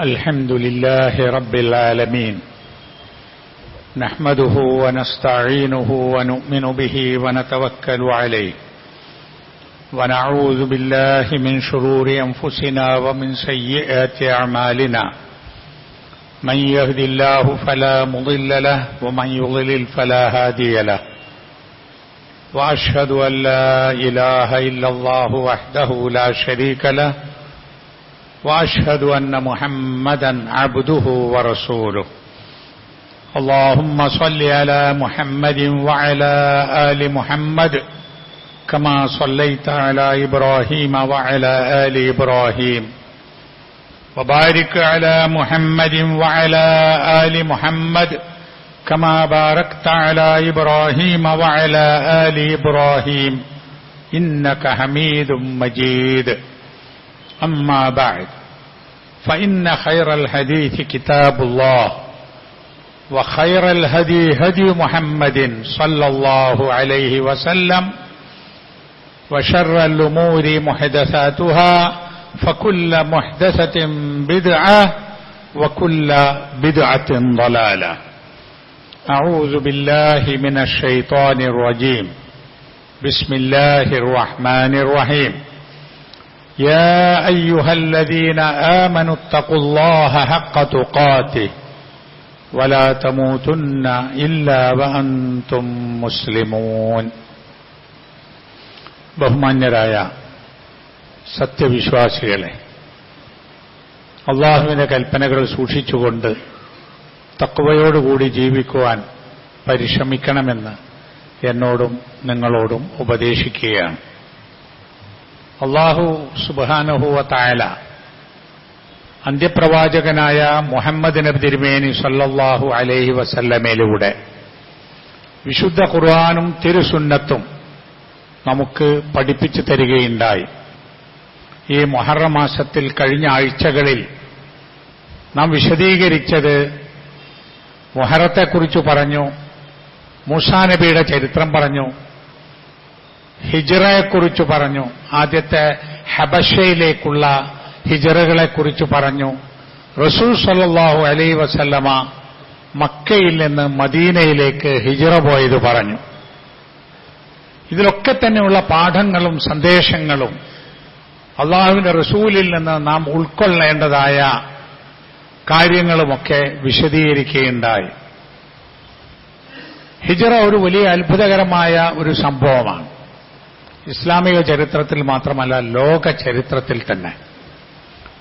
الحمد لله رب العالمين نحمده ونستعينه ونؤمن به ونتوكل عليه ونعوذ بالله من شرور أنفسنا ومن سيئات أعمالنا من يهد الله فلا مضل له ومن يضلل فلا هادي له وأشهد أن لا إله إلا الله وحده لا شريك له وأشهد أن محمدا عبده ورسوله اللهم صل على محمد وعلى آل محمد كما صليت على إبراهيم وعلى آل إبراهيم وبارك على محمد وعلى آل محمد كما باركت على إبراهيم وعلى آل إبراهيم إنك حميد مجيد أما بعد فإن خير الحديث كتاب الله وخير الهدي هدي محمد صلى الله عليه وسلم وشر الأمور محدثاتها فكل محدثة بدعة وكل بدعة ضلالة أعوذ بالله من الشيطان الرجيم بسم الله الرحمن الرحيم يا أيها الذين آمنوا اتقوا الله حق تقاته ولا تموتن إلا وأنتم مسلمون ബഹുമാന്യരായ സത്യവിശ്വാസികളെ, അള്ളാഹുവിന്റെ കൽപ്പനകൾ സൂക്ഷിച്ചുകൊണ്ട് തഖ്വയോടുകൂടി ജീവിക്കുവാൻ പരിശ്രമിക്കണമെന്ന് എന്നോടും നിങ്ങളോടും ഉപദേശിക്കുകയാണ്. അല്ലാഹു സുബ്ഹാനഹു വ തആല അന്ത്യപ്രവാചകനായ മുഹമ്മദ് നബി തിരുമേനി സല്ലല്ലാഹു അലൈഹി വസല്ലമയിലൂടെ വിശുദ്ധ ഖുർആനും തിരുസുന്നത്തും നമുക്ക് പഠിപ്പിച്ചു തരികയുണ്ടായി. ഈ മുഹറം മാസത്തിൽ കഴിഞ്ഞ ആഴ്ചകളിൽ നാം വിശദീകരിച്ചത് മുഹറത്തെക്കുറിച്ച് പറഞ്ഞു, മൂസാ നബിയുടെ ചരിത്രം പറഞ്ഞു, ഹിജ്റയെക്കുറിച്ച് പറഞ്ഞു, ആദ്യത്തെ ഹബശയിലേക്കുള്ള ഹിജ്റകളെക്കുറിച്ച് പറഞ്ഞു, റസൂൽ സല്ലല്ലാഹു അലൈഹി വസല്ലമ മക്കയിൽ നിന്ന് മദീനയിലേക്ക് ഹിജ്റ പോയത് പറഞ്ഞു. ഇതിലൊക്കെ തന്നെയുള്ള പാഠങ്ങളും സന്ദേശങ്ങളും അള്ളാഹുവിന്റെ റസൂലിൽ നിന്ന് നാം ഉൾക്കൊള്ളേണ്ടതായ കാര്യങ്ങളുമൊക്കെ വിശദീകരിക്കുകയുണ്ടായി. ഹിജ്റ ഒരു വലിയ അത്ഭുതകരമായ ഒരു സംഭവമാണ്. ഇസ്ലാമിക ചരിത്രത്തിൽ മാത്രമല്ല, ലോക ചരിത്രത്തിൽ തന്നെ.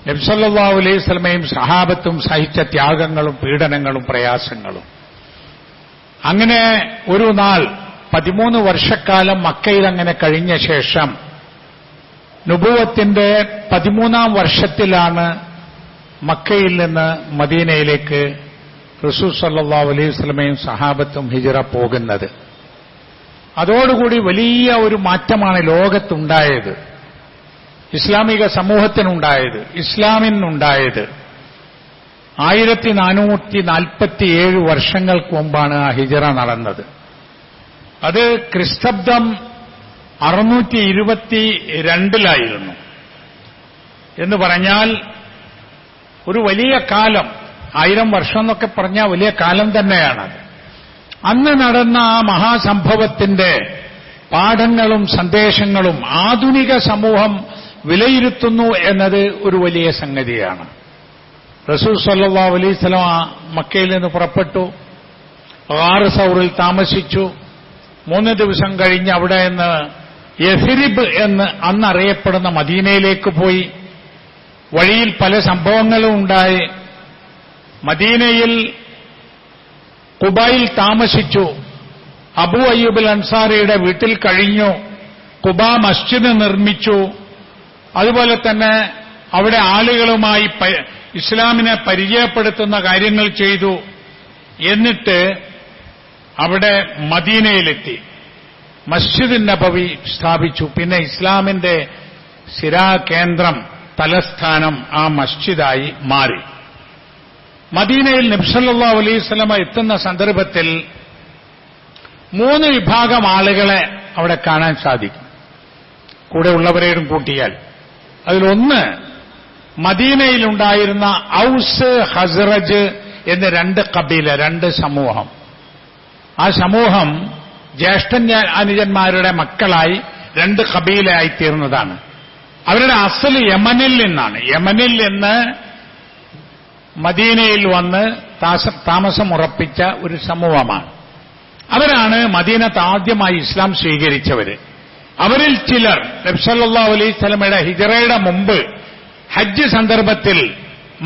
നബി സല്ലല്ലാഹു അലൈഹി വസല്ലമയും സഹാബത്തും സഹിച്ച ത്യാഗങ്ങളും പീഡനങ്ങളും പ്രയാസങ്ങളും. അങ്ങനെ ഒരു നാൾ 13 വർഷക്കാലം മക്കയിൽ അങ്ങനെ കഴിഞ്ഞ ശേഷം നുബുവത്തിന്റെ 13ാം വർഷത്തിലാണ് മക്കയിൽ നിന്ന് മദീനയിലേക്ക് റസൂൽ സല്ലല്ലാഹു അലൈഹി വസല്ലമയും സഹാബത്തും ഹിജ്റ പോകുന്നത്. അതോടുകൂടി വലിയ ഒരു മാറ്റമാണ് ലോകത്തുണ്ടായത്, ഇസ്ലാമിക സമൂഹത്തിനുണ്ടായത്, ഇസ്ലാമിനുണ്ടായത്. 1447 വർഷങ്ങൾക്ക് മുമ്പാണ് ആ ഹിജ്റ നടന്നത്. അത് ക്രിസ്തബ്ദം 622 എന്ന് പറഞ്ഞാൽ ഒരു വലിയ കാലം. 1000 വർഷം എന്നൊക്കെ പറഞ്ഞാൽ വലിയ കാലം തന്നെയാണത്. അന്ന് നടന്ന ആ മഹാസംഭവത്തിന്റെ പാഠങ്ങളും സന്ദേശങ്ങളും ആധുനിക സമൂഹം വിലയിരുത്തുന്നു എന്നത് ഒരു വലിയ സംഗതിയാണ്. റസൂൽ സല്ലല്ലാഹു അലൈഹി വസല്ലം മക്കയിൽ നിന്ന് പുറപ്പെട്ടു, ഗാർ സൗറിൽ താമസിച്ചു. 3 ദിവസം കഴിഞ്ഞ് അവിടെ നിന്ന് യസ്രിബ് എന്ന് അന്നറിയപ്പെടുന്ന മദീനയിലേക്ക് പോയി. വഴിയിൽ പല സംഭവങ്ങളും ഉണ്ടായി. മദീനയിൽ ഖുബയിൽ താമസിച്ചു. അബൂ അയ്യൂബ് അൻസാരിയുടെ വീട്ടിൽ കഴിഞ്ഞു. ഖുബ മസ്ജിദ് നിർമ്മിച്ചു. അതുപോലെ തന്നെ അവിടെ ആളുകളുമായി ഇസ്ലാമിനെ പരിചയപ്പെടുത്തുന്ന കാര്യങ്ങൾ ചെയ്തു. എന്നിട്ട് അവിടെ മദീനയിലെത്തി മസ്ജിദ് നബവി സ്ഥാപിച്ചു. പിന്നെ ഇസ്ലാമിന്റെ സിരാകേന്ദ്രം, തലസ്ഥാനം ആ മസ്ജിദായി മാറി. മദീനയിൽ നബി സല്ലല്ലാഹു അലൈഹി വസല്ലമ എത്തുന്ന സന്ദർഭത്തിൽ 3 വിഭാഗം ആളുകളെ അവിടെ കാണാൻ സാധിക്കും, കൂടെ ഉള്ളവരെയും കൂട്ടിയാൽ. അതിലൊന്ന് മദീനയിലുണ്ടായിരുന്ന ഔസ് ഹസ്റജ് എന്ന് രണ്ട് കബീല, രണ്ട് സമൂഹം. ആ സമൂഹം അനുജന്മാരുടെ മക്കളായി രണ്ട് കബീലയായി തീർന്നതാണ്. അവരുടെ അസൽ യമനിൽ നിന്നാണ്. യമനിൽ നിന്ന് മദീനയിൽ വന്ന് താമസമുറപ്പിച്ച ഒരു സമൂഹമാണ്. അവരാണ് മദീനത്ത് ആദ്യമായി ഇസ്ലാം സ്വീകരിച്ചവര്. അവരിൽ ചിലർ നബി സല്ലല്ലാഹു അലൈഹി വസല്ലമയുടെ ഹിജ്റയുടെ മുമ്പ് ഹജ്ജ് സന്ദർഭത്തിൽ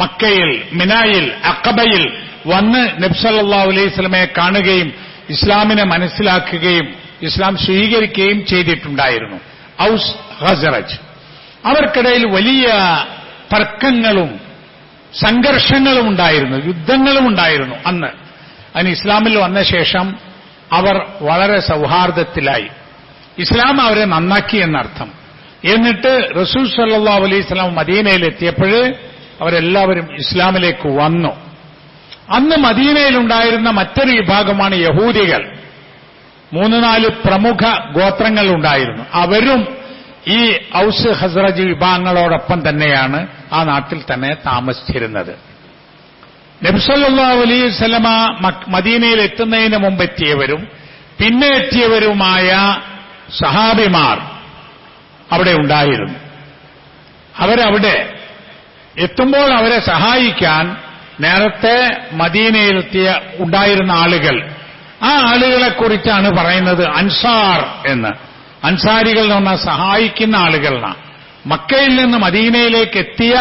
മക്കയിൽ, മിനായിൽ, അഖബയിൽ വന്ന് നബി സല്ലല്ലാഹു അലൈഹി വസല്ലമയെ കാണുകയും ഇസ്ലാമിനെ മനസ്സിലാക്കുകയും ഇസ്ലാം സ്വീകരിക്കുകയും ചെയ്തിട്ടുണ്ടായിരുന്നു. ഔസ് ഖസ്റജ്. അവർക്കിടയിൽ വലിയ തർക്കങ്ങളും സംഘർഷങ്ങളും ഉണ്ടായിരുന്നു, യുദ്ധങ്ങളും ഉണ്ടായിരുന്നു അന്ന്. അതിന് ഇസ്ലാമിൽ വന്ന ശേഷം അവർ വളരെ സൗഹാർദ്ദത്തിലായി. ഇസ്ലാം അവരെ നന്നാക്കി എന്നർത്ഥം. എന്നിട്ട് റസൂൽ സല്ലല്ലാഹു അലൈഹി വസല്ലം മദീനയിലെത്തിയപ്പോൾ അവരെല്ലാവരും ഇസ്ലാമിലേക്ക് വന്നു. അന്ന് മദീനയിലുണ്ടായിരുന്ന മറ്റൊരു വിഭാഗമാണ് യഹൂദികൾ. 3-4 പ്രമുഖ ഗോത്രങ്ങൾ ഉണ്ടായിരുന്നു. അവരും ഈ ഔസ് ഖസ്റജ് വിഭാഗങ്ങളോടൊപ്പം തന്നെയാണ് ആ നാട്ടിൽ തന്നെ താമസിച്ചിരുന്നത്. നബി സല്ലല്ലാഹു അലൈഹി വസല്ലമ മദീനയിൽ എത്തുന്നതിന് മുമ്പ് എത്തിയവരും പിന്നെ എത്തിയവരുമായ സഹാബിമാർ അവിടെ ഉണ്ടായിരുന്നു. അവരവിടെ എത്തുമ്പോൾ അവരെ സഹായിക്കാൻ നേരത്തെ മദീനയിലെത്തിയ ഉണ്ടായിരുന്ന ആളുകൾ, ആ ആളുകളെക്കുറിച്ചാണ് പറയുന്നത് അൻസാർ എന്ന്. അൻസാരികൾ എന്ന് പറഞ്ഞാൽ സഹായിക്കുന്ന ആളുകളാണ്. മക്കയിൽ നിന്ന് മദീനയിലേക്ക് എത്തിയ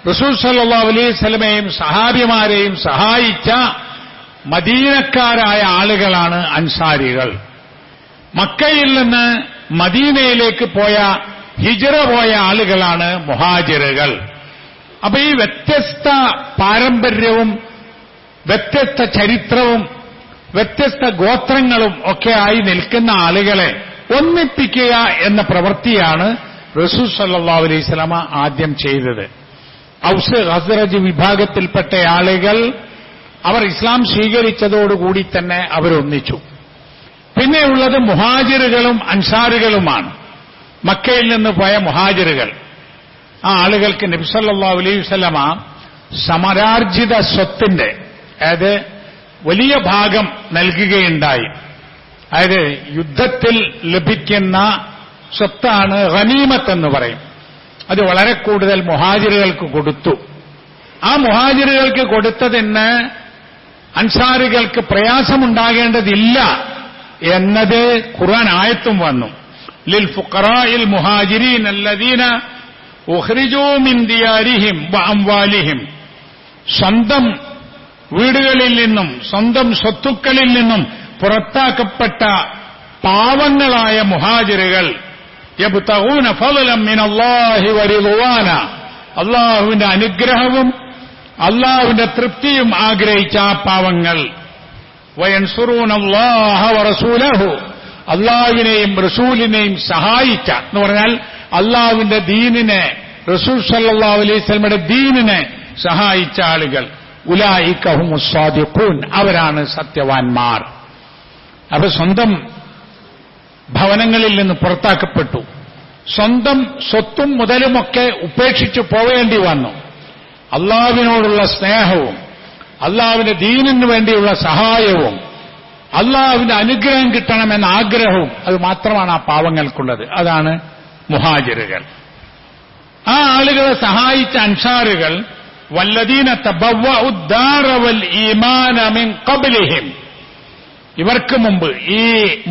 റസൂൽ സല്ലല്ലാഹു അലൈഹി വസല്ലമയെയും സഹാബിമാരെയും സഹായിച്ച മദീനക്കാരായ ആളുകളാണ് അൻസാരികൾ. മക്കയിൽ നിന്ന് മദീനയിലേക്ക് പോയ ഹിജ്റ പോയ ആളുകളാണ് മുഹാജിറുകൾ. അപ്പൊ ഈ വ്യത്യസ്ത പാരമ്പര്യവും വ്യത്യസ്ത ചരിത്രവും വ്യത്യസ്ത ഗോത്രങ്ങളും ഒക്കെ ആയി നിൽക്കുന്ന ആളുകളെ ഒന്നിപ്പിക്കുക എന്ന പ്രവൃത്തിയാണ് റസൂൽ സല്ലല്ലാഹു അലൈഹി വസല്ലമ ആദ്യം ചെയ്തത്. ഔസ് ഖസ്റജ് വിഭാഗത്തിൽപ്പെട്ട ആളുകൾ അവർ ഇസ്ലാം സ്വീകരിച്ചതോടുകൂടി തന്നെ അവരൊന്നിച്ചു. പിന്നെയുള്ളത് മുഹാജിറുകളും അൻസാറുകളുമാണ്. മക്കയിൽ നിന്ന് പോയ മുഹാജിറുകൾ. ആ ആളുകൾക്ക് നബി സല്ലല്ലാഹു അലൈഹി വസല്ലമ സമരാർജിത സ്വത്തിന്റെ, അതായത് വലിയ ഭാഗം നൽകുകയുണ്ടായി. അതായത് യുദ്ധത്തിൽ ലഭിക്കുന്ന സ്വത്താണ് ഗനീമത്ത് എന്ന് പറയും. അത് വളരെ കൂടുതൽ മുഹാജിറുകൾക്ക് കൊടുത്തു. ആ മുഹാജിറുകൾക്ക് കൊടുത്തതിന് അൻസാറുകൾക്ക് പ്രയാസമുണ്ടാകേണ്ടതില്ല എന്നത് ഖുർആൻ ആയത്തും വന്നു. ലിൽ ഫുഖറാഇൽ മുഹാജിരീൻ അല്ലദീന ഉഖ്രിജൂ മിൻ ദിയാരിഹിം വഅംവാലിഹിം. സ്വന്തം വീടുകളിൽ നിന്നും സ്വന്തം സ്വത്തുക്കളിൽ നിന്നും പുറത്താക്കപ്പെട്ട പാവങ്ങളായ മുഹാജിറുകൾ യബ്തഗൂന ഫളലൻ മിനല്ലാഹി വറിദ്വാന, അല്ലാഹുവിന്റെ അനുഗ്രഹവും അല്ലാഹുവിന്റെ തൃപ്തിയും ആഗ്രഹിച്ച ആ പാവങ്ങൾ, വയൻസുറൂനല്ലാഹ വറസൂലഹു, അല്ലാഹുവിനെയും റസൂലിനെയും സഹായിച്ച എന്ന് പറഞ്ഞാൽ അല്ലാഹുവിന്റെ ദീനിനെ, റസൂൽ സല്ലല്ലാഹു അലൈഹി വസല്ലമയുടെ ദീനിനെ സഹായിച്ച ആളുകൾ, ഉലൈക ഹുമുസ് സ്വാദിഖൂൻ, അവരാണ് സത്യവാൻമാർ. അവർ സ്വന്തം ഭവനങ്ങളിൽ നിന്ന് പുറത്താക്കപ്പെട്ടു. സ്വന്തം സ്വത്തും മുതലുമൊക്കെ ഉപേക്ഷിച്ചു പോവേണ്ടി വന്നു. അള്ളാഹുവിനോടുള്ള സ്നേഹവും അള്ളാഹുവിന്റെ ദീനിനു വേണ്ടിയുള്ള സഹായവും അള്ളാഹുവിന്റെ അനുഗ്രഹം കിട്ടണമെന്ന ആഗ്രഹവും അത് മാത്രമാണ് ആ പാവങ്ങൾക്കുള്ളത്. അതാണ് മുഹാജിറുകൾ. ആ ആളുകളെ സഹായിച്ച അൻസാറുകൾ വല്ലദീന തബവ്വഉ ദാറ വൽ ഈമാന മിൻ ഖബ്ലിഹിം, ഇവർക്ക് മുമ്പ്, ഈ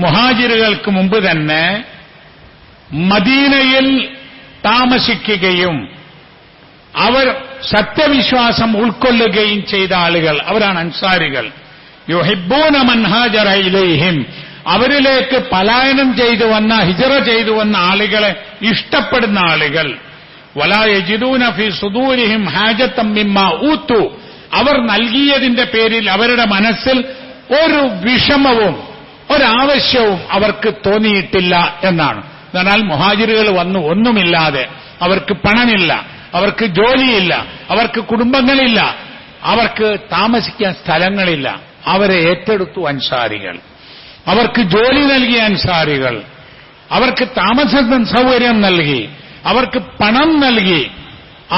മുഹാജിറുകൾക്ക് മുമ്പ് തന്നെ മദീനയിൽ താമസിക്കുകയും അവർ സത്യവിശ്വാസം ഉൾക്കൊള്ളുകയും ചെയ്ത ആളുകൾ, അവരാണ് അൻസാരികൾ. യുഹിബ്ബൂന മൻ ഹാജറ ഇലൈഹിം, അവരിലേക്ക് പലായനം ചെയ്തു വന്ന, ഹിജ്റ ചെയ്തു വന്ന ആളുകളെ ഇഷ്ടപ്പെടുന്ന ആളുകൾ. വലാ യജിദൂന ഫീ സുദൂരിഹിം ഹാജത്തൻ മിമ്മാ ഊതു, അവർ നൽകിയതിന്റെ പേരിൽ അവരുടെ മനസ്സിൽ ഒരു വിഷമവും ഒരാവശ്യവും അവർക്ക് തോന്നിയിട്ടില്ല എന്നാണ്. എന്നാൽ മുഹാജിറുകൾ വന്നു ഒന്നുമില്ലാതെ, അവർക്ക് പണമില്ല, അവർക്ക് ജോലിയില്ല, അവർക്ക് കുടുംബങ്ങളില്ല, അവർക്ക് താമസിക്കാൻ സ്ഥലങ്ങളില്ല. അവരെ ഏറ്റെടുത്തു അൻസാരികൾ. അവർക്ക് ജോലി നൽകിയ അൻസാരികൾ, അവർക്ക് താമസ സൗകര്യം നൽകി, അവർക്ക് പണം നൽകി,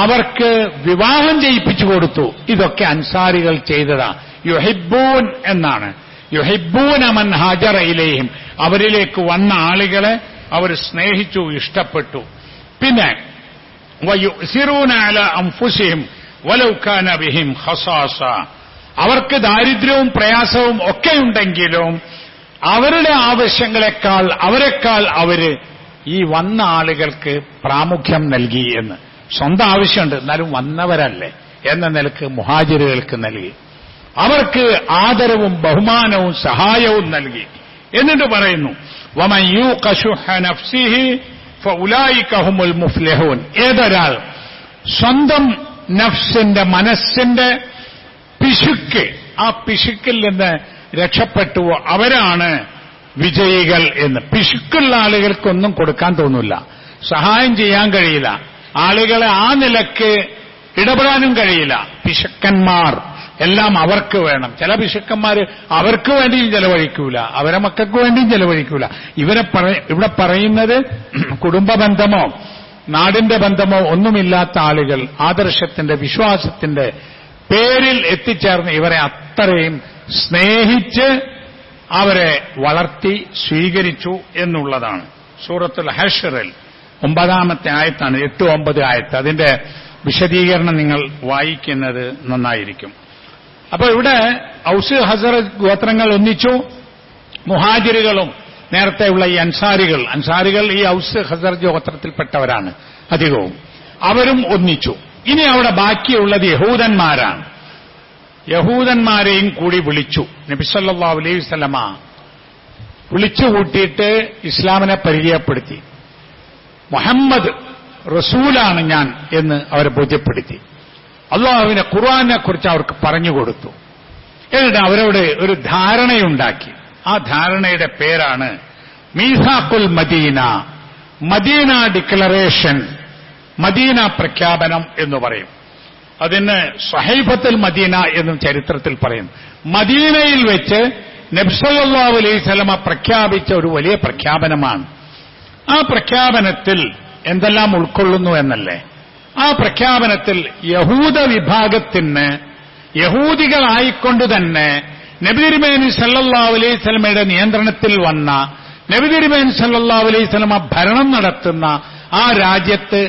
അവർക്ക് വിവാഹം ചെയ്യിപ്പിച്ചു കൊടുത്തു. ഇതൊക്കെ അൻസാരികൾ ചെയ്തതാ. യുഹിബ്ബൂൻ എന്നാണ്. യുഹിബ്ബൂന മൻ ഹാജറ ഇലൈഹിം, അവരിലേക്ക് വന്ന ആളുകളെ അവർ സ്നേഹിച്ചു, ഇഷ്ടപ്പെട്ടു. പിന്നെ വയുസിറൂന അലാ അൻഫുസിഹിം വലൗ കാന ബിഹിം ഖസാസ, അവർക്ക് ദാരിദ്ര്യവും പ്രയാസവും ഒക്കെയുണ്ടെങ്കിലും അവരുടെ ആവശ്യങ്ങളെക്കാൾ അവര് ഈ വന്ന ആളുകൾക്ക് പ്രാമുഖ്യം നൽകി എന്ന്. സ്വന്തം ആവശ്യമുണ്ട്, എന്നാലും വന്നവരല്ലേ എന്ന നിലക്ക് മുഹാജിറുകൾക്ക് നൽകി. അവർക്ക് ആദരവും ബഹുമാനവും സഹായവും നൽകി. എന്നിട്ട് പറയുന്നു വമൻ യൂഖ ശുഹ നഫ്സിഹി ഫഉലൈക ഹുമുൽ മുഫ്ലിഹൂൻ, ഏതൊരാൾ സ്വന്തം നഫ്സിന്റെ മനസ്സിന്റെ പിശുക്ക്, ആ പിശുക്കിൽ നിന്ന് രക്ഷപ്പെട്ടുവോ അവരാണ് വിജയികൾ എന്ന്. പിശുക്കുള്ള ആളുകൾക്കൊന്നും കൊടുക്കാൻ തോന്നില്ല, സഹായം ചെയ്യാൻ കഴിയില്ല, ആളുകളെ ആ നിലക്ക് ഇടപെടാനും കഴിയില്ല. പിശുക്കന്മാർ എല്ലാം അവർക്ക് വേണം. ചില പിശുക്കന്മാർ അവർക്ക് വേണ്ടിയും ചെലവഴിക്കൂല, അവരെ മക്കൾക്ക് വേണ്ടിയും ചെലവഴിക്കൂല. ഇവിടെ പറയുന്നത് കുടുംബ ബന്ധമോ നാടിന്റെ ബന്ധമോ ഒന്നുമില്ലാത്ത ആളുകൾ ആദർശത്തിന്റെ വിശ്വാസത്തിന്റെ പേരിൽ എത്തിച്ചേർന്ന് ഇവരെ അത്രയും സ്നേഹിച്ച് അവരെ വളർത്തി സ്വീകരിച്ചു എന്നുള്ളതാണ്. സൂറത്തുൽ ഹശ്റിൽ 9-ാമത്തെ ആയത്താണ്, 8-9 ആയത്ത്. അതിന്റെ വിശദീകരണം നിങ്ങൾ വായിക്കുന്നത് നന്നായിരിക്കും. അപ്പോൾ ഇവിടെ ഔസ് ഹസറജ് ഗോത്രങ്ങൾ ഒന്നിച്ചു, മുഹാജിറുകളും നേരത്തെയുള്ള ഈ അൻസാരികൾ ഈ ഔസ് ഹസറജ് ഗോത്രത്തിൽപ്പെട്ടവരാണ് അധികവും, അവരും ഒന്നിച്ചു. ഇനി അവിടെ ബാക്കിയുള്ളത് യഹൂദന്മാരാണ്. യഹൂദന്മാരെയും കൂടി വിളിച്ചു. നബി സല്ലല്ലാഹു അലൈഹി വസല്ലമ വിളിച്ചുകൂട്ടിയിട്ട് ഇസ്ലാമിനെ പരിചയപ്പെടുത്തി. മുഹമ്മദ് റസൂലാണ് ഞാൻ എന്ന് അവരെ ബോധ്യപ്പെടുത്തി. അള്ളാഹുവിനെ ഖുർആനെ കുറിച്ച് അവർക്ക് പറഞ്ഞുകൊടുത്തു. എന്നിട്ട് അവരോട് ഒരു ധാരണയുണ്ടാക്കി. ആ ധാരണയുടെ പേരാണ് മീസാഖുൽ മദീന, മദീന ഡിക്ലറേഷൻ, മദീന പ്രഖ്യാപനം എന്ന് പറയും. അതിന് സ്വഹൈഫത്തുൽ മദീന എന്നും ചരിത്രത്തിൽ പറയും. മദീനയിൽ വെച്ച് നബി സല്ലല്ലാഹു അലൈഹി വസല്ലമ പ്രഖ്യാപിച്ച ഒരു വലിയ പ്രഖ്യാപനമാണ്. ആ പ്രഖ്യാപനത്തിൽ എന്തെല്ലാം ഉൾക്കൊള്ളുന്നു എന്നല്ലേ? ആ പ്രഖ്യാപനത്തിൽ യഹൂദ വിഭാഗത്തിന് യഹൂദികളായിക്കൊണ്ട് തന്നെ നബി തിരുമേനി സല്ലല്ലാഹു അലൈഹി വസല്ലമയുടെ നിയന്ത്രണത്തിൽ വന്ന, നബി തിരുമേനി സല്ലല്ലാഹു അലൈഹി വസല്ലമ ഭരണം നടത്തുന്ന ആ രാജ്യത്ത്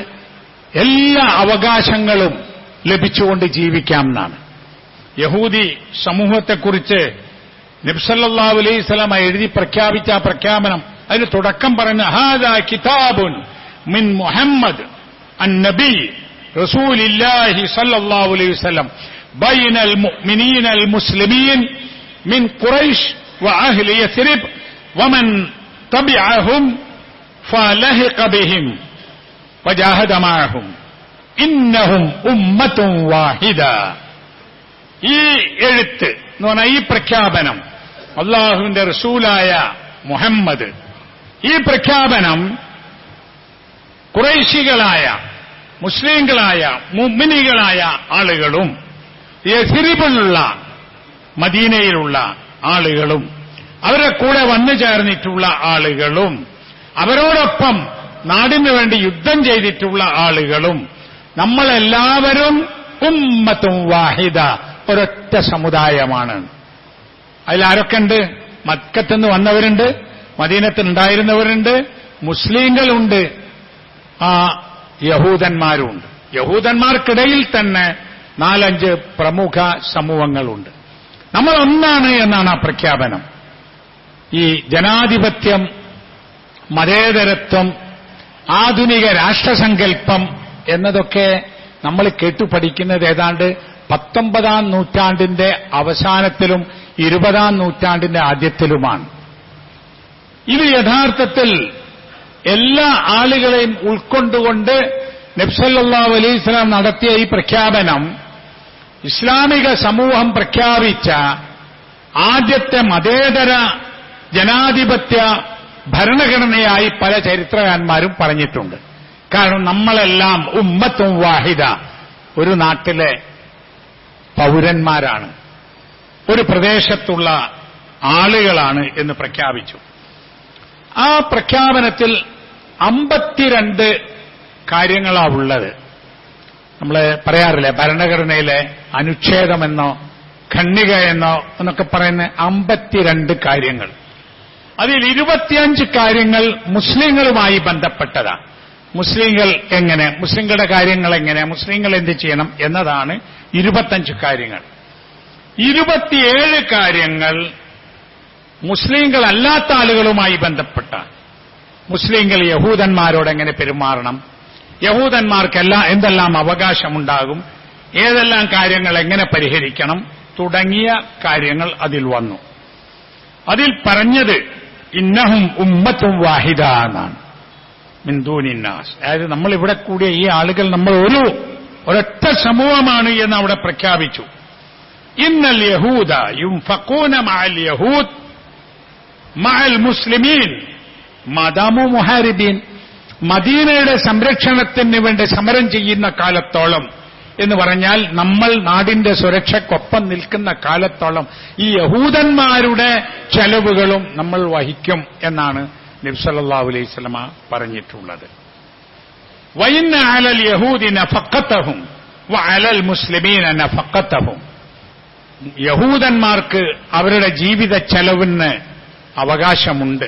എല്ലാ അവകാശങ്ങളും ലഭിച്ചുകൊണ്ട് ജീവിക്കാം എന്നാണ്. യഹൂദി സമൂഹത്തെക്കുറിച്ച് നബി സല്ലല്ലാഹു അലൈഹി വസല്ലമ എഴുതി പ്രഖ്യാപിച്ച ആ പ്രഖ്യാപനം, അതിന് തുടക്കം പറയുന്ന ഹാദാ കിതാബുൻ മിൻ മുഹമ്മദ് അൻ-നബി റസൂലില്ലാഹി സല്ലല്ലാഹു അലൈഹി വസല്ലം ബൈനൽ മുഅ്മിനീനൽ മുസ്ലിമീൻ മിൻ ഖുറൈശ് വഅഹ്ലി യസ്രിബ് വമൻ തബിഅഹും ഫലഹിഖ ബിഹിം വജാഹദ മഅഹും ഇന്നഹും ഉമ്മത്തുൻ വാഹിദ. ഈ എഴുത്ത് എന്ന് പറഞ്ഞാൽ ഈ പ്രഖ്യാപനം, അള്ളാഹുവിന്റെ റസൂലായ മുഹമ്മദ്, ഈ പ്രഖ്യാപനം ഖുറൈശികളായ മുസ്ലിങ്ങളായ മുഅ്മിനീകളായ ആളുകളും യസ്രിബിലുള്ള മദീനയിലുള്ള ആളുകളും അവരുടെ കൂടെ വന്നു ചേർന്നിട്ടുള്ള ആളുകളും അവരോടൊപ്പം നാടിനു വേണ്ടി യുദ്ധം ചെയ്തിട്ടുള്ള ആളുകളും നമ്മളെല്ലാവരും ഉമ്മത്തും വാഹിദ, ഒരൊറ്റ സമുദായമാണ്. അതിലാരൊക്കെ ഉണ്ട്? മക്കത്തുനിന്ന് വന്നവരുണ്ട്, മദീനത്തിലുണ്ടായിരുന്നവരുണ്ട്, മുസ്ലിങ്ങളുണ്ട്, ആ യഹൂദന്മാരുണ്ട്. യഹൂദന്മാർക്കിടയിൽ തന്നെ 4-5 പ്രമുഖ സമൂഹങ്ങളുണ്ട്. നമ്മൾ ഒന്നാണ് എന്നാണ് ആ പ്രഖ്യാപനം. ഈ ജനാധിപത്യം, മതേതരത്വം, ആധുനിക രാഷ്ട്രസങ്കല്പം എന്നതൊക്കെ നമ്മൾ കേട്ടുപഠിക്കുന്നത് ഏതാണ്ട് 19-ാം നൂറ്റാണ്ടിന്റെ അവസാനത്തിലും 20-ാം നൂറ്റാണ്ടിന്റെ ആദ്യത്തിലുമാണ്. ഇത് യഥാർത്ഥത്തിൽ എല്ലാ ആളുകളെയും ഉൾക്കൊണ്ടുകൊണ്ട് നബി സല്ലല്ലാഹു അലൈഹി വസല്ലം നടത്തിയ ഈ പ്രഖ്യാപനം ഇസ്ലാമിക സമൂഹം പ്രഖ്യാപിച്ച ആദ്യത്തെ മതേതര ജനാധിപത്യ ഭരണഘടനയായി പല ചരിത്രകാരന്മാരും പറഞ്ഞിട്ടുണ്ട്. കാരണം നമ്മളെല്ലാം ഉമ്മത്തും വാഹിദ, ഒരു നാട്ടിലെ പൗരന്മാരാണ്, ഒരു പ്രദേശത്തുള്ള ആളുകളാണ് എന്ന് പ്രഖ്യാപിച്ചു. ആ പ്രഖ്യാപനത്തിൽ 52 കാര്യങ്ങളാണുള്ളത്. നമ്മൾ പറയാറില്ലേ ഭരണഘടനയിലെ അനുച്ഛേദമെന്നോ ഖണ്ഡിക എന്നോ എന്നൊക്കെ പറയുന്ന 52 കാര്യങ്ങൾ. അതിൽ 25 കാര്യങ്ങൾ മുസ്ലിങ്ങളുമായി ബന്ധപ്പെട്ടതാണ്. മുസ്ലിങ്ങൾ എങ്ങനെ, മുസ്ലിങ്ങളുടെ കാര്യങ്ങൾ എങ്ങനെ, മുസ്ലിങ്ങൾ എന്ത് ചെയ്യണം എന്നതാണ് 25 കാര്യങ്ങൾ. 27 കാര്യങ്ങൾ മുസ്ലിങ്ങളല്ലാത്ത ആളുകളുമായി ബന്ധപ്പെട്ട, മുസ്ലിങ്ങൾ യഹൂദന്മാരോട് എങ്ങനെ പെരുമാറണം, യഹൂദന്മാർക്ക് എന്തെല്ലാം അവകാശമുണ്ടാകും, ഏതെല്ലാം കാര്യങ്ങൾ എങ്ങനെ പരിഹരിക്കണം തുടങ്ങിയ കാര്യങ്ങൾ അതിൽ വന്നു. അതിൽ പറഞ്ഞത് ഇന്നഹും ഉമ്മത്തും വാഹിദ എന്നാണ്, മിൻ ദൂനിന്നാസ്. അതായത് നമ്മൾ ഇവിടെ കൂടിയ ഈ ആളുകൾ നമ്മൾ ഒരൊറ്റ സമൂഹമാണ് എന്ന് അവിടെ പ്രഖ്യാപിച്ചു. ഇന്നൽ യഹൂദ യുൻഫഖൂന മഅൽ യഹൂദ് മഅൽ മുസ്ലിമീൻ മാദാമു മുഹാരിബീൻ. മദീനയുടെ സംരക്ഷണത്തിന് വേണ്ടി സമരം ചെയ്യുന്ന കാലത്തോളം എന്ന് പറഞ്ഞാൽ നമ്മൾ നാടിന്റെ സുരക്ഷയ്ക്കൊപ്പം നിൽക്കുന്ന കാലത്തോളം ഈ യഹൂദന്മാരുടെ ചെലവുകളും നമ്മൾ വഹിക്കും എന്നാണ് നബി സല്ലല്ലാഹു അലൈഹി വസല്ലമ പറഞ്ഞിട്ടുള്ളത്. വഇന്ന അലൽ യഹൂദി നഫഖതഹും വഅലൽ മുസ്ലിമീന നഫഖതഹും. യഹൂദന്മാർക്ക് അവരുടെ ജീവിത ചെലവിന് അവകാശമുണ്ട്,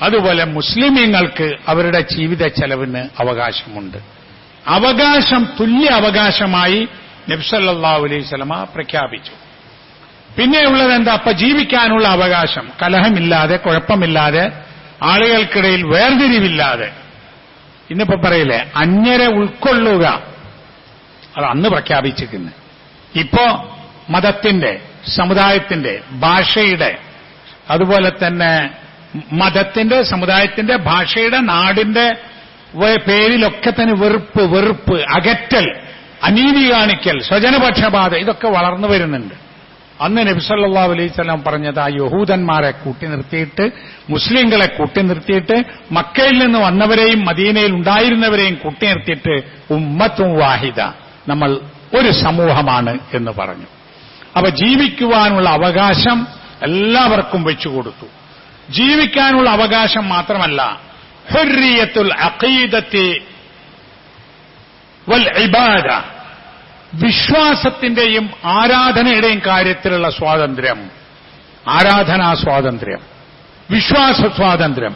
അതുപോലെ മുസ്ലിമീങ്ങൾക്ക് അവരുടെ ജീവിത ചെലവിന് അവകാശമുണ്ട്. അവകാശം തുല്യ അവകാശമായി നബി സല്ലല്ലാഹു അലൈഹി വസല്ലമ പ്രഖ്യാപിച്ചു. പിന്നെയുള്ളത് എന്താ? അപ്പൊ ജീവിക്കാനുള്ള അവകാശം, കലഹമില്ലാതെ, കുഴപ്പമില്ലാതെ, ആളുകൾക്കിടയിൽ വേർതിരിവില്ലാതെ. ഇന്നിപ്പോ പറയില്ലേ അന്യരെ ഉൾക്കൊള്ളുക, അത് അന്ന് പ്രഖ്യാപിച്ചിരിക്കുന്നു. ഇപ്പോ മതത്തിന്റെ, സമുദായത്തിന്റെ, ഭാഷയുടെ, അതുപോലെ തന്നെ മതത്തിന്റെ, സമുദായത്തിന്റെ, ഭാഷയുടെ, നാടിന്റെ പേരിലൊക്കെ തന്നെ വെറുപ്പ്, അകറ്റൽ, അനീതി കാണിക്കൽ, സ്വജനപക്ഷപാതം, ഇതൊക്കെ വളർന്നു വരുന്നുണ്ട്. അന്ന് നബി സല്ലല്ലാഹു അലൈഹി വസല്ലം പറഞ്ഞത് ആ യഹൂദന്മാരെ കൂട്ടി നിർത്തിയിട്ട്, മുസ്ലിങ്ങളെ കൂട്ടി നിർത്തിയിട്ട്, മക്കയിൽ നിന്ന് വന്നവരെയും മദീനയിൽ ഉണ്ടായിരുന്നവരെയും കൂട്ടി നിർത്തിയിട്ട് ഉമ്മത്തും വാഹിദ, നമ്മൾ ഒരു സമൂഹമാണ് എന്ന് പറഞ്ഞു. അപ്പൊ ജീവിക്കുവാനുള്ള അവകാശം എല്ലാവർക്കും വെച്ചുകൊടുത്തു. ജീവിക്കാനുള്ള അവകാശം മാത്രമല്ല, ഹുർരിയത്തുൽ അഖീദത്തി വൽ ഇബാദ, വിശ്വാസത്തിന്റെയും ആരാധനയുടെയും കാര്യത്തിലുള്ള സ്വാതന്ത്ര്യം, ആരാധനാ സ്വാതന്ത്ര്യം, വിശ്വാസ സ്വാതന്ത്ര്യം.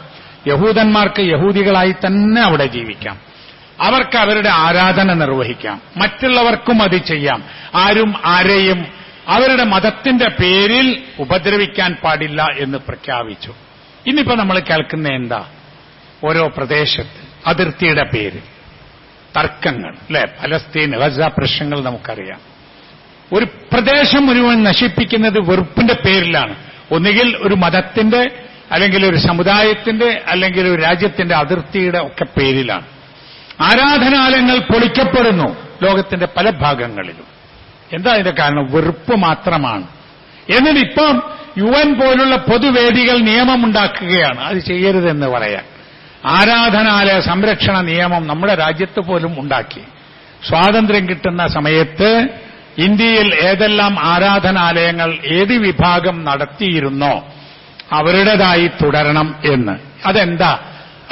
യഹൂദന്മാർക്ക് യഹൂദികളായി തന്നെ അവിടെ ജീവിക്കാം, അവർക്ക് അവരുടെ ആരാധന നിർവഹിക്കാം, മറ്റുള്ളവർക്കും അത് ചെയ്യാം. ആരും ആരെയും അവരുടെ മതത്തിന്റെ പേരിൽ ഉപദ്രവിക്കാൻ പാടില്ല എന്ന് പ്രഖ്യാപിച്ചു. ഇന്നിപ്പോ നമ്മൾ കേൾക്കുന്ന എന്താ? ഓരോ പ്രദേശത്ത് അതിർത്തിയുടെ പേരിൽ തർക്കങ്ങൾ, അല്ലെ? പലസ്തീൻ, ഗസ പ്രശ്നങ്ങൾ നമുക്കറിയാം. ഒരു പ്രദേശം മുഴുവൻ നശിപ്പിക്കുന്നത് വെറുപ്പിന്റെ പേരിലാണ്. ഒന്നുകിൽ ഒരു മതത്തിന്റെ, അല്ലെങ്കിൽ ഒരു സമുദായത്തിന്റെ, അല്ലെങ്കിൽ ഒരു രാജ്യത്തിന്റെ അതിർത്തിയുടെ ഒക്കെ പേരിലാണ്. ആരാധനാലയങ്ങൾ പൊളിക്കപ്പെടുന്നു ലോകത്തിന്റെ പല ഭാഗങ്ങളിലും. എന്താ ഇതിന്റെ കാരണം? വെറുപ്പ് മാത്രമാണ്. എന്നിട്ടിപ്പം UN പോലുള്ള പൊതുവേദികൾ നിയമമുണ്ടാക്കുകയാണ് അത് ചെയ്യരുതെന്ന് പറയാൻ. ആരാധനാലയ സംരക്ഷണ നിയമം നമ്മുടെ രാജ്യത്ത് പോലും ഉണ്ടാക്കി. സ്വാതന്ത്ര്യം കിട്ടുന്ന സമയത്ത് ഇന്ത്യയിൽ ഏതെല്ലാം ആരാധനാലയങ്ങൾ ഏത് വിഭാഗം നടത്തിയിരുന്നോ അവരുടേതായി തുടരണം എന്ന്. അതെന്താ?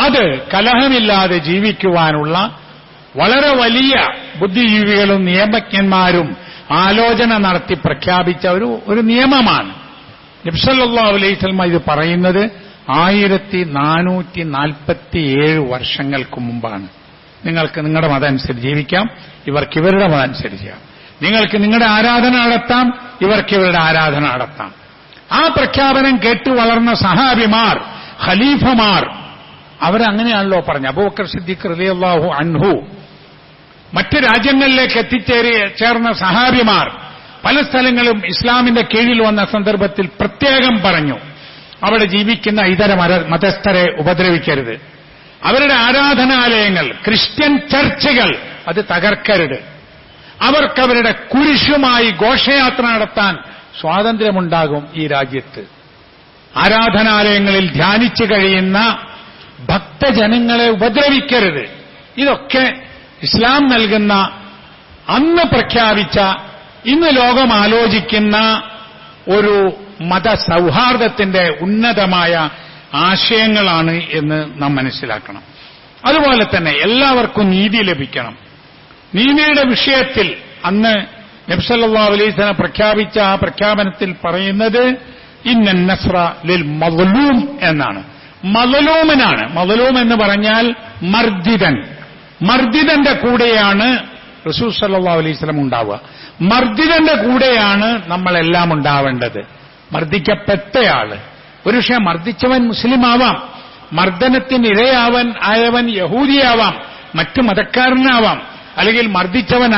അത് കലഹമില്ലാതെ ജീവിക്കുവാനുള്ള വളരെ വലിയ ബുദ്ധിജീവികളും നിയമജ്ഞന്മാരും ആലോചന നടത്തി പ്രഖ്യാപിച്ച ഒരു നിയമമാണ്. നബി സല്ലല്ലാഹു അലൈഹി വസല്ലം ഇത് പറയുന്നത് 1447 വർഷങ്ങൾക്ക് മുമ്പാണ്. നിങ്ങൾക്ക് നിങ്ങളുടെ മതം അനുസരിച്ച് ജീവിക്കാം, ഇവർക്ക് ഇവരുടെ മതം അനുസരിച്ച്. നിങ്ങൾക്ക് നിങ്ങളുടെ ആരാധന നടത്താം, ഇവർക്ക് ഇവരുടെ ആരാധന നടത്താം. ആ പ്രഖ്യാപനം കേട്ടു വളർന്ന സഹാബിമാർ, ഖലീഫമാർ, അവരങ്ങനെയാണല്ലോ പറഞ്ഞു. അബൂബക്കർ സിദ്ദീഖ് റളിയല്ലാഹു അൻഹു, മറ്റ് രാജ്യങ്ങളിലേക്ക് ചേർന്ന സഹാബിമാർ പല സ്ഥലങ്ങളും ഇസ്ലാമിന്റെ കീഴിൽ വന്ന സന്ദർഭത്തിൽ പ്രത്യേകം പറഞ്ഞു, അവിടെ ജീവിക്കുന്ന ഇതര മതസ്ഥരെ ഉപദ്രവിക്കരുത്, അവരുടെ ആരാധനാലയങ്ങൾ, ക്രിസ്ത്യൻ ചർച്ചുകൾ അത് തകർക്കരുത്, അവർക്കവരുടെ കുരിശുമായി ഘോഷയാത്ര നടത്താൻ സ്വാതന്ത്ര്യമുണ്ടാകും ഈ രാജ്യത്ത്, ആരാധനാലയങ്ങളിൽ ധ്യാനിച്ചു കഴിയുന്ന ഭക്തജനങ്ങളെ ഉപദ്രവിക്കരുത്. ഇതൊക്കെ ഇസ്ലാം നൽകുന്ന, അന്ന് പ്രഖ്യാപിച്ച, ഇന്ന് ലോകം ആലോചിക്കുന്ന ഒരു മതസൗഹാർദ്ദത്തിന്റെ ഉന്നതമായ ആശയങ്ങളാണ് എന്ന് നാം മനസ്സിലാക്കണം. അതുപോലെ തന്നെ എല്ലാവർക്കും നീതി ലഭിക്കണം. നീതിയുടെ വിഷയത്തിൽ അന്ന് നബി സല്ലല്ലാഹു അലൈഹി വസല്ലം പ്രഖ്യാപിച്ച ആ പ്രഖ്യാപനത്തിൽ പറയുന്നത് ഇന്നൻ നസ്റ ലിൽ മദ്ലൂം എന്നാണ്. മദ്ലൂമിനാണ്. മദ്ലൂം എന്ന് പറഞ്ഞാൽ മർദിതന്റെ കൂടെയാണ് റസൂൽ സല്ലല്ലാഹു അലൈഹി വസല്ലം ഉണ്ടാവുക. മർദിതന്റെ കൂടെയാണ് നമ്മളെല്ലാം ഉണ്ടാവേണ്ടത്. മർദ്ദിക്കപ്പെട്ടയാള്, ഒരു പക്ഷേ മർദ്ദിച്ചവൻ മുസ്ലിം ആവാം, മർദ്ദനത്തിന് ഇരയായവൻ യഹൂദിയാവാം, മറ്റു മതക്കാരനാവാം, അല്ലെങ്കിൽ മർദ്ദിച്ചവൻ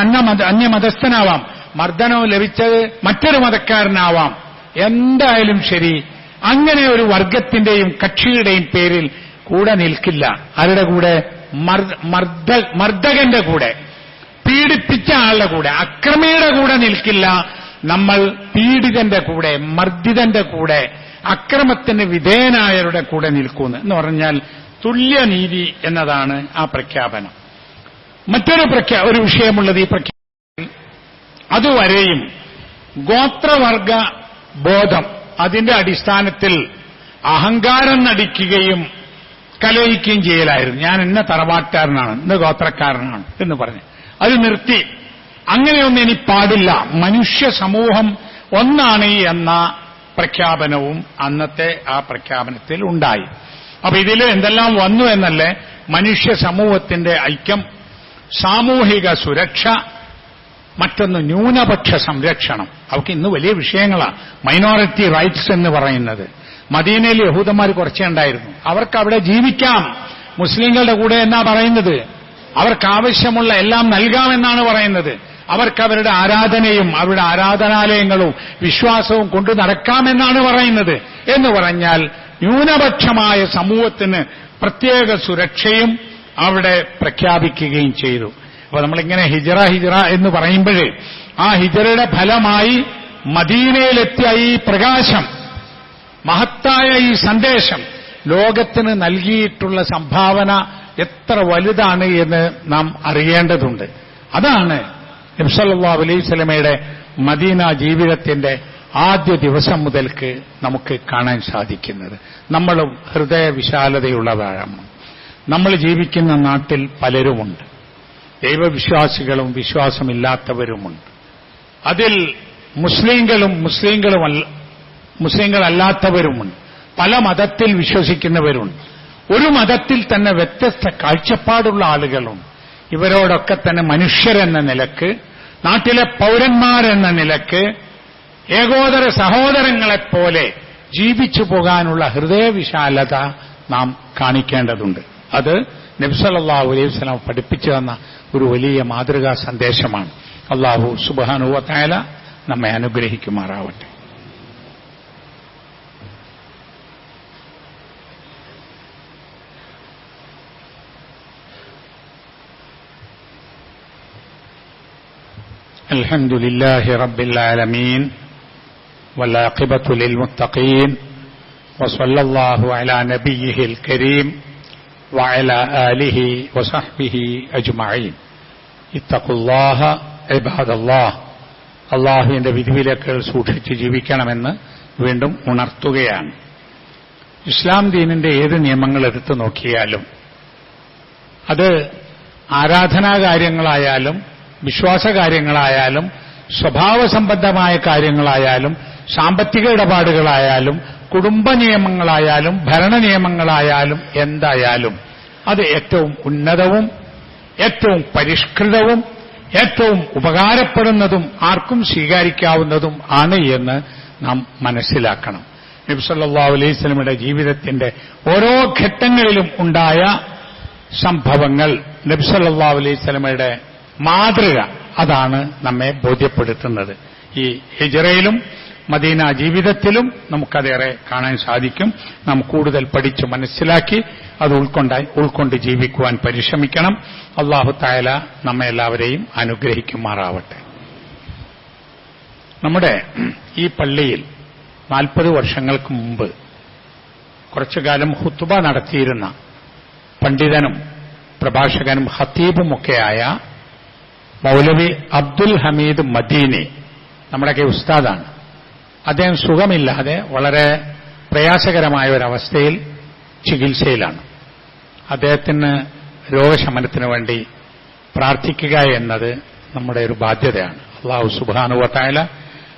അന്യമതസ്ഥനാവാം, മർദ്ദനം ലഭിച്ചത് മറ്റൊരു മതക്കാരനാവാം. എന്തായാലും ശരി, അങ്ങനെ ഒരു വർഗത്തിന്റെയും കക്ഷിയുടെയും പേരിൽ കൂടെ നിൽക്കില്ല. ആരുടെ കൂടെ? മർദ്ദകന്റെ കൂടെ, പീഡിപ്പിച്ച ആളുടെ കൂടെ, അക്രമിയുടെ കൂടെ നിൽക്കില്ല. നമ്മൾ പീഡിതന്റെ കൂടെ, മർദ്ദിതന്റെ കൂടെ, അക്രമത്തിന് വിധേയനായവരുടെ കൂടെ നിൽക്കുന്നു എന്ന് പറഞ്ഞാൽ തുല്യനീതി എന്നതാണ് ആ പ്രഖ്യാപനം. മറ്റൊരു ഒരു വിഷയമുള്ളത് ഈ പ്രഖ്യാപനത്തിൽ, അതുവരെയും ഗോത്രവർഗ ബോധം അതിന്റെ അടിസ്ഥാനത്തിൽ അഹങ്കാരം നടിക്കുകയും കലഹിക്കുകയും ചെയ്യലായിരുന്നു. ഞാൻ ഇന്ന തറവാട്ടുകാരനാണ്, ഇന്ന ഗോത്രക്കാരനാണ് എന്ന് പറഞ്ഞ് അത് നിർത്തി. അങ്ങനെയൊന്നും ഇനി പാടില്ല, മനുഷ്യ സമൂഹം ഒന്നാണ് എന്ന പ്രഖ്യാപനവും അന്നത്തെ ആ പ്രഖ്യാപനത്തിൽ ഉണ്ടായി. അപ്പൊ ഇതിൽ എന്തെല്ലാം വന്നു എന്നല്ലേ? മനുഷ്യ സമൂഹത്തിന്റെ ഐക്യം, സാമൂഹിക സുരക്ഷ, മറ്റൊന്ന് ന്യൂനപക്ഷ സംരക്ഷണം. അവർക്ക് ഇന്ന് വലിയ വിഷയങ്ങളാണ് മൈനോറിറ്റി റൈറ്റ്സ് എന്ന് പറയുന്നത്. മദീനയിൽ യഹൂദന്മാർ കുറച്ചേ ഉണ്ടായിരുന്നു. അവർക്ക് അവിടെ ജീവിക്കാം മുസ്ലിങ്ങളുടെ കൂടെ എന്നാ പറയുന്നത്. അവർക്ക് ആവശ്യമുള്ള എല്ലാം നൽകാമെന്നാണ് പറയുന്നത്. അവർക്ക് അവരുടെ ആരാധനയും അവരുടെ ആരാധനാലയങ്ങളും വിശ്വാസവും കൊണ്ടു നടക്കാമെന്നാണ് പറയുന്നത്. എന്ന് പറഞ്ഞാൽ ന്യൂനപക്ഷമായ സമൂഹത്തിന് പ്രത്യേക സുരക്ഷയും അവിടെ പ്രഖ്യാപിക്കുകയും ചെയ്തു. അപ്പൊ നമ്മളിങ്ങനെ ഹിജറ എന്ന് പറയുമ്പോഴേ ആ ഹിജറയുടെ ഫലമായി മദീനയിലെത്തിയ ഈ പ്രകാശം, മഹത്തായ ഈ സന്ദേശം ലോകത്തിന് നൽകിയിട്ടുള്ള സംഭാവന എത്ര വലുതാണ് എന്ന് നാം അറിയേണ്ടതുണ്ട്. അതാണ് നബി സല്ലല്ലാഹു അലൈഹി വസല്ലമയുടെ മദീന ജീവിതത്തിന്റെ ആദ്യ ദിവസം മുതൽക്ക് നമുക്ക് കാണാൻ സാധിക്കുന്നത്. നമ്മളും ഹൃദയവിശാലതയുള്ളവരാണ്. നമ്മൾ ജീവിക്കുന്ന നാട്ടിൽ പലരുമുണ്ട്. ദൈവവിശ്വാസികളും വിശ്വാസമില്ലാത്തവരുമുണ്ട്. അതിൽ മുസ്ലിങ്ങളല്ലാത്തവരുമുണ്ട്. പല മതത്തിൽ വിശ്വസിക്കുന്നവരുണ്ട്. ഒരു മതത്തിൽ തന്നെ വ്യത്യസ്ത കാഴ്ചപ്പാടുള്ള ആളുകളുണ്ട്. ഇവരോടൊക്കെ തന്നെ മനുഷ്യരെന്ന നിലക്ക്, നാട്ടിലെ പൗരന്മാരെന്ന നിലക്ക്, ഏകോദര സഹോദരങ്ങളെപ്പോലെ ജീവിച്ചു പോകാനുള്ള ഹൃദയവിശാലത നാം കാണിക്കേണ്ടതുണ്ട്. അത് നബി സല്ലല്ലാഹു അലൈഹി വസല്ലം പഠിപ്പിച്ചു തന്ന ഒരു വലിയ മാതൃകാ സന്ദേശമാണ്. അല്ലാഹു സുബ്ഹാനഹു വ തആല നമ്മെ അനുഗ്രഹിക്കുമാറാവട്ടെ. അൽഹംദുലില്ലാഹി റബ്ബിൽ ആലമീൻ വൽആഖിബത്തു ലിൽമുത്തഖീൻ വസല്ലല്ലാഹു അലാ നബിയ്യിഹിൽ കരീം وعلى آله وصحبه أجمعين اتقوا الله عباد الله. അള്ളാഹുവിന്റെ വിധിവിലക്കുകൾ സൂക്ഷിച്ച് ജീവിക്കണമെന്ന് വീണ്ടും ഉണർത്തുകയാണ്. ഇസ്ലാം ദീനിന്റെ ഏത് നിയമങ്ങൾ എടുത്തു നോക്കിയാലും, അത് ആരാധനാകാര്യങ്ങളായാലും വിശ്വാസകാര്യങ്ങളായാലും സ്വഭാവസംബന്ധമായ കാര്യങ്ങളായാലും സാമ്പത്തിക ഇടപാടുകളായാലും കുടുംബ നിയമങ്ങളായാലും ഭരണ നിയമങ്ങളായാലും എന്തായാലും അത് ഏറ്റവും ഉന്നതവും ഏറ്റവും പരിഷ്കൃതവും ഏറ്റവും ഉപകാരപ്പെടുന്നതും ആർക്കും സ്വീകരിക്കാവുന്നതും ആണ് എന്ന് നാം മനസ്സിലാക്കണം. നബി സല്ലല്ലാഹു അലൈഹി വസല്ലമയുടെ ജീവിതത്തിന്റെ ഓരോ ഘട്ടങ്ങളിലും ഉണ്ടായ സംഭവങ്ങൾ, നബി സല്ലല്ലാഹു അലൈഹി വസല്ലമയുടെ മാതൃക, അതാണ് നമ്മെ ബോധ്യപ്പെടുത്തുന്നത്. ഈ ഹിജ്റയിലും മദീന ജീവിതത്തിലും നമുക്കതേറെ കാണാൻ സാധിക്കും. നാം കൂടുതൽ പഠിച്ച് മനസ്സിലാക്കി അത് ഉൾക്കൊണ്ട് ജീവിക്കുവാൻ പരിശ്രമിക്കണം. അല്ലാഹു തആല നമ്മെ എല്ലാവരെയും അനുഗ്രഹിക്കുമാറാവട്ടെ. നമ്മുടെ ഈ പള്ളിയിൽ 40 വർഷങ്ങൾക്ക് മുമ്പ് കുറച്ചുകാലം ഖുത്ബ നടത്തിയിരുന്ന പണ്ഡിതനും പ്രഭാഷകനും ഖത്തീബുമൊക്കെയായ മൗലവി അബ്ദുൽ ഹമീദ് മദീനി നമ്മുടെയൊക്കെ ഉസ്താദാണ്. അദ്ദേഹം സുഖമില്ലാതെ വളരെ പ്രയാസകരമായ ഒരവസ്ഥയിൽ ചികിത്സയിലാണ്. അദ്ദേഹത്തിന് രോഗശമനത്തിന് വേണ്ടി പ്രാർത്ഥിക്കുക എന്നത് നമ്മുടെ ഒരു ബാധ്യതയാണ്. അല്ലാഹു സുബ്ഹാനഹു വ തആല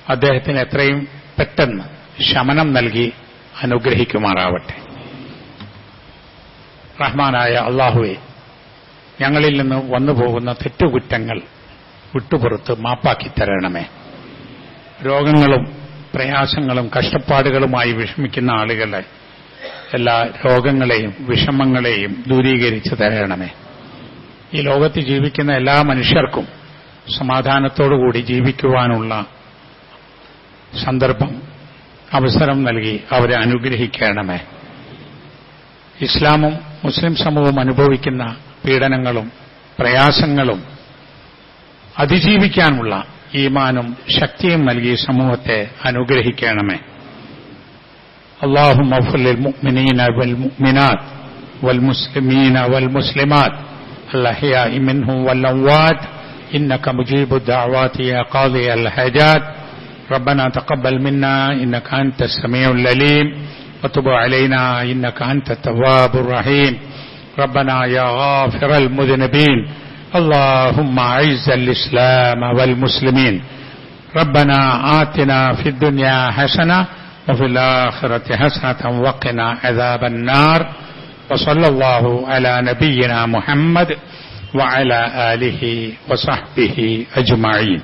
അദ്ദേഹത്തിന് എത്രയും പെട്ടെന്ന് ശമനം നൽകി അനുഗ്രഹിക്കുമാറാവട്ടെ. റഹ്മാനായ അല്ലാഹുവേ, ഞങ്ങളിൽ നിന്ന് വന്നുപോകുന്ന തെറ്റുകുറ്റങ്ങൾ വിട്ടുപുറത്ത് മാപ്പാക്കി തരണമേ. രോഗങ്ങളും പ്രയാസങ്ങളും കഷ്ടപ്പാടുകളുമായി വിഷമിക്കുന്ന ആളുകളെ എല്ലാ രോഗങ്ങളെയും വിഷമങ്ങളെയും ദൂരീകരിച്ച് തരണമേ. ഈ ലോകത്ത് ജീവിക്കുന്ന എല്ലാ മനുഷ്യർക്കും സമാധാനത്തോടുകൂടി ജീവിക്കുവാനുള്ള സന്ദർഭം അവസരം നൽകി അവരെ അനുഗ്രഹിക്കണമേ. ഇസ്ലാമും മുസ്ലിം സമൂഹവും അനുഭവിക്കുന്ന പീഡനങ്ങളും പ്രയാസങ്ങളും അതിജീവിക്കാനുള്ള ഈമാനും ശക്തിയും നൽകി സമൂഹത്തെ അനുഗ്രഹിക്കണമേ. اللهم اغفر للمؤمنين والمؤمنات والمسلمين والمسلمات الأحياء منهم والأموات إنك مجيب الدعوات يا قاضي الحاجات. ربنا تقبل منا إنك أنت السميع العليم وتب علينا إنك أنت التواب الرحيم. ربنا يا غافر المذنبين اللهم أعز الإسلام والمسلمين. ربنا آتنا في الدنيا حسنة وفي الآخرة حسنة وقنا عذاب النار. وصلى الله على نبينا محمد وعلى آله وصحبه أجمعين.